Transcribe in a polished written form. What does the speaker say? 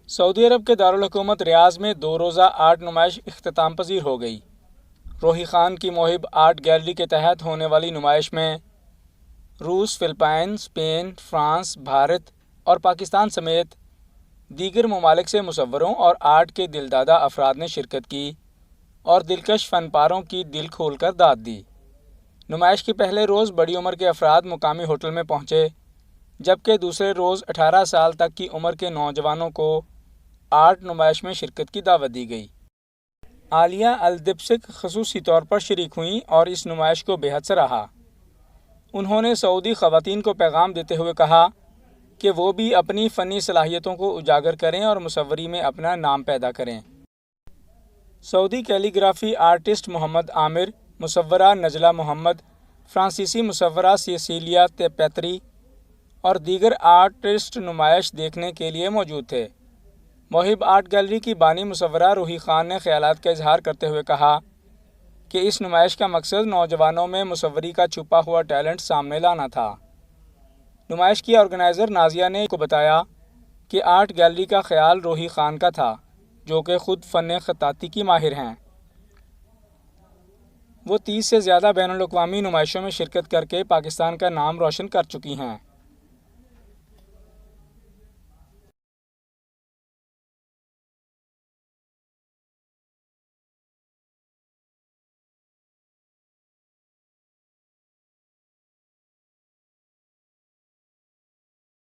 سعودی عرب کے دارالحکومت ریاض میں 2 روزہ آرٹ نمائش اختتام پذیر ہو گئی۔ روحی خان کی موہب آرٹ گیلری کے تحت ہونے والی نمائش میں روس، فلپائن، اسپین، فرانس، بھارت اور پاکستان سمیت دیگر ممالک سے مصوروں اور آرٹ کے دلدادہ افراد نے شرکت کی اور دلکش فن پاروں کی دل کھول کر داد دی۔ نمائش کے پہلے روز بڑی عمر کے افراد مقامی ہوٹل میں پہنچے، جبکہ دوسرے روز 18 سال تک کی عمر کے نوجوانوں کو آرٹ نمائش میں شرکت کی دعوت دی گئی۔ عالیہ الدبسک خصوصی طور پر شریک ہوئیں اور اس نمائش کو بے حد سراہا۔ انہوں نے سعودی خواتین کو پیغام دیتے ہوئے کہا کہ وہ بھی اپنی فنی صلاحیتوں کو اجاگر کریں اور مصوری میں اپنا نام پیدا کریں۔ سعودی کیلی گرافی آرٹسٹ محمد عامر، مصورہ نجلہ محمد، فرانسیسی مصورہ سیسیلیا پیتری اور دیگر آرٹسٹ نمائش دیکھنے کے لیے موجود تھے۔ موہب آرٹ گیلری کی بانی مصورہ روحی خان نے خیالات کا اظہار کرتے ہوئے کہا کہ اس نمائش کا مقصد نوجوانوں میں مصوری کا چھپا ہوا ٹیلنٹ سامنے لانا تھا۔ نمائش کی آرگنائزر نازیہ نے کو بتایا کہ آرٹ گیلری کا خیال روحی خان کا تھا، جو کہ خود فن خطاطی کی ماہر ہیں۔ وہ 30 سے زیادہ بین الاقوامی نمائشوں میں شرکت کر کے پاکستان کا نام روشن کر چکی ہیں۔